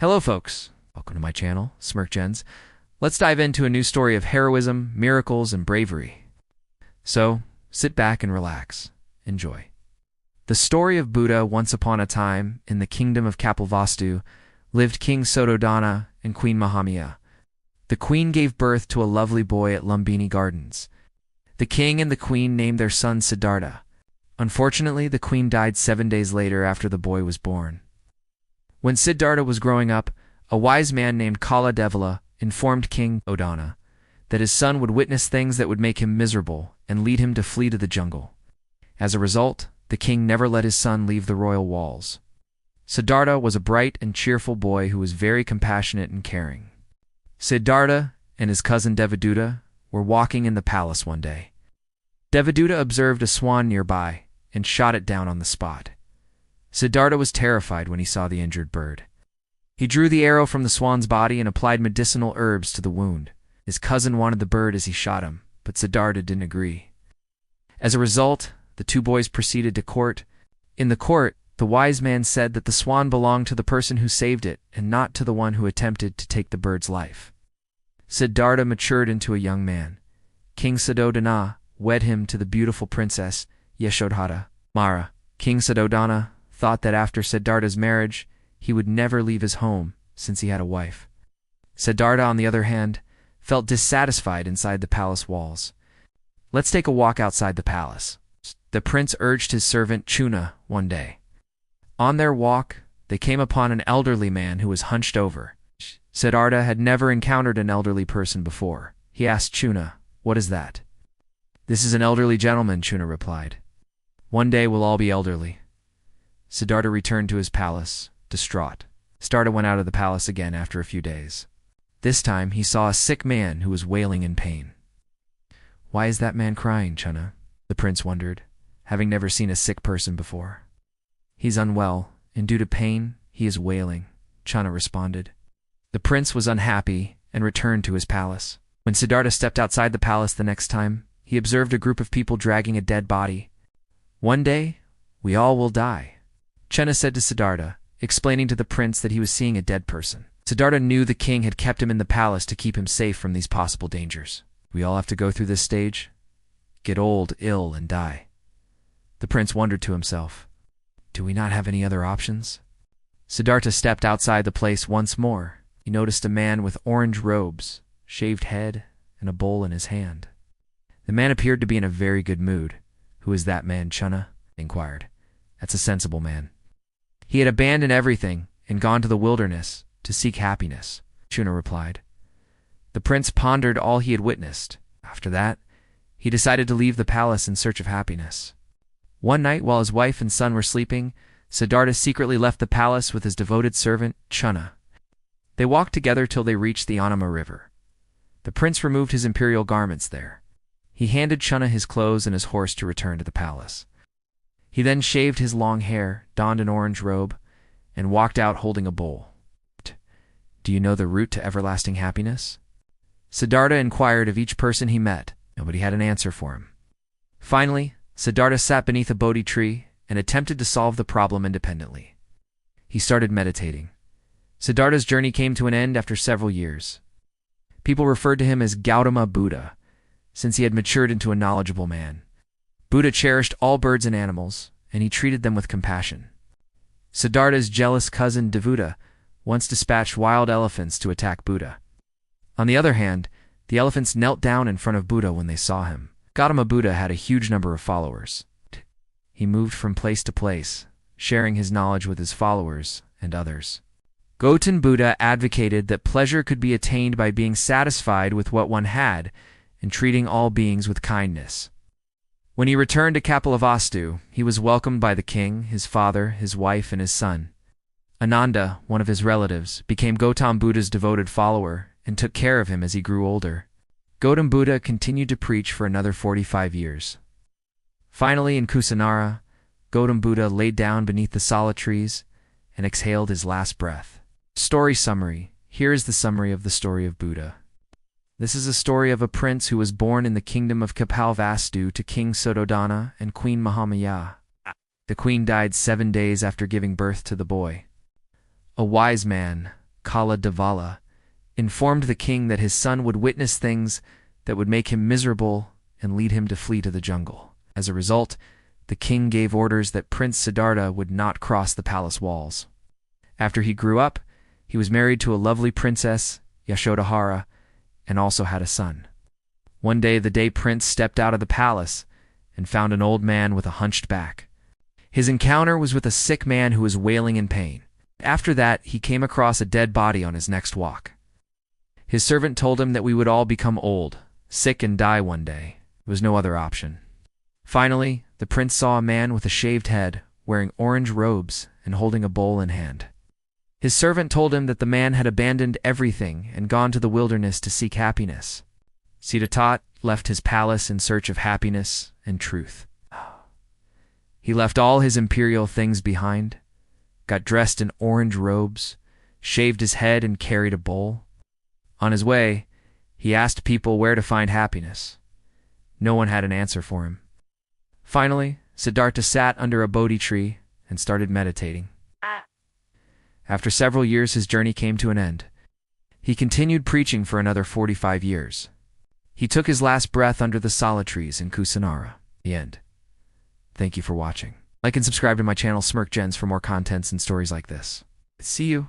Hello folks, welcome to my channel, Smirk Genz. Let's dive into a new story of heroism, miracles, and bravery. So, sit back and relax. Enjoy. The story of Buddha. Once upon a time, in the kingdom of Kapilvastu, lived King Suddhodana and Queen Mahamaya. The queen gave birth to a lovely boy at Lumbini Gardens. The king and the queen named their son Siddhartha. Unfortunately, the queen died 7 days later after the boy was born. When Siddhartha was growing up, a wise man named Kala Devala informed King Suddhodana that his son would witness things that would make him miserable and lead him to flee to the jungle. As a result, the king never let his son leave the royal walls. Siddhartha was a bright and cheerful boy who was very compassionate and caring. Siddhartha and his cousin Devadutta were walking in the palace one day. Devadutta observed a swan nearby and shot it down on the spot. Siddhartha was terrified when he saw the injured bird. He drew the arrow from the swan's body and applied medicinal herbs to the wound. His cousin wanted the bird as he shot him, but Siddhartha didn't agree. As a result, the two boys proceeded to court. In the court, the wise man said that the swan belonged to the person who saved it and not to the one who attempted to take the bird's life. Siddhartha matured into a young man. King Suddhodana wed him to the beautiful princess Yashodhara. King Suddhodana thought that after Siddhartha's marriage, he would never leave his home since he had a wife. Siddhartha, on the other hand, felt dissatisfied inside the palace walls. Let's take a walk outside the palace, the prince urged his servant Chuna one day. On their walk, they came upon an elderly man who was hunched over. Siddhartha had never encountered an elderly person before. He asked Chuna, "What is that?" "This is an elderly gentleman," Chuna replied. "One day we'll all be elderly." Siddhartha returned to his palace, distraught. Siddhartha went out of the palace again after a few days. This time he saw a sick man who was wailing in pain. "Why is that man crying, Chuna?" the prince wondered, having never seen a sick person before. "He's unwell, and due to pain, he is wailing," Chuna responded. The prince was unhappy and returned to his palace. When Siddhartha stepped outside the palace the next time, he observed a group of people dragging a dead body. "One day, we all will die," Chuna said to Siddhartha, explaining to the prince that he was seeing a dead person. Siddhartha knew the king had kept him in the palace to keep him safe from these possible dangers. "We all have to go through this stage, get old, ill, and die." The prince wondered to himself, "Do we not have any other options?" Siddhartha stepped outside the place once more. He noticed a man with orange robes, shaved head, and a bowl in his hand. The man appeared to be in a very good mood. "Who is that man, Chuna?" inquired. "That's a sensible man. He had abandoned everything and gone to the wilderness to seek happiness," Chuna replied. The prince pondered all he had witnessed. After that, he decided to leave the palace in search of happiness. One night, while his wife and son were sleeping, Siddhartha secretly left the palace with his devoted servant, Chuna. They walked together till they reached the Anama River. The prince removed his imperial garments there. He handed Chuna his clothes and his horse to return to the palace. He then shaved his long hair, donned an orange robe, and walked out holding a bowl. "Do you know the route to everlasting happiness?" Siddhartha inquired of each person he met. Nobody had an answer for him. Finally, Siddhartha sat beneath a Bodhi tree and attempted to solve the problem independently. He started meditating. Siddhartha's journey came to an end after several years. People referred to him as Gautama Buddha, since he had matured into a knowledgeable man. Buddha cherished all birds and animals, and he treated them with compassion. Siddhartha's jealous cousin Devadutta once dispatched wild elephants to attack Buddha. On the other hand, the elephants knelt down in front of Buddha when they saw him. Gautama Buddha had a huge number of followers. He moved from place to place, sharing his knowledge with his followers and others. Gautama Buddha advocated that pleasure could be attained by being satisfied with what one had and treating all beings with kindness. When he returned to Kapilvastu, he was welcomed by the king, his father, his wife, and his son. Ananda, one of his relatives, became Gautama Buddha's devoted follower and took care of him as he grew older. Gautama Buddha continued to preach for another 45 years. Finally, in Kusinara, Gautama Buddha laid down beneath the sala trees and exhaled his last breath. Story summary. Here is the summary of the story of Buddha. This is a story of a prince who was born in the kingdom of Kapilvastu to King Suddhodana and Queen Mahamaya. The queen died 7 days after giving birth to the boy. A wise man, Kala Devala, informed the king that his son would witness things that would make him miserable and lead him to flee to the jungle. As a result, the king gave orders that Prince Siddhartha would not cross the palace walls. After he grew up, he was married to a lovely princess, Yashodhara, and also had a son. One day, the prince stepped out of the palace and found an old man with a hunched back. His encounter was with a sick man who was wailing in pain. After that, he came across a dead body on his next walk. His servant told him that we would all become old, sick, and die one day. There was no other option. Finally, the prince saw a man with a shaved head, wearing orange robes and holding a bowl in hand. His servant told him that the man had abandoned everything and gone to the wilderness to seek happiness. Siddhartha left his palace in search of happiness and truth. He left all his imperial things behind, got dressed in orange robes, shaved his head, and carried a bowl. On his way, he asked people where to find happiness. No one had an answer for him. Finally, Siddhartha sat under a Bodhi tree and started meditating. After several years, his journey came to an end. He continued preaching for another 45 years. He took his last breath under the sala trees in Kusinara. The end. Thank you for watching. Like and subscribe to my channel Smirk Genz for more contents and stories like this. See you.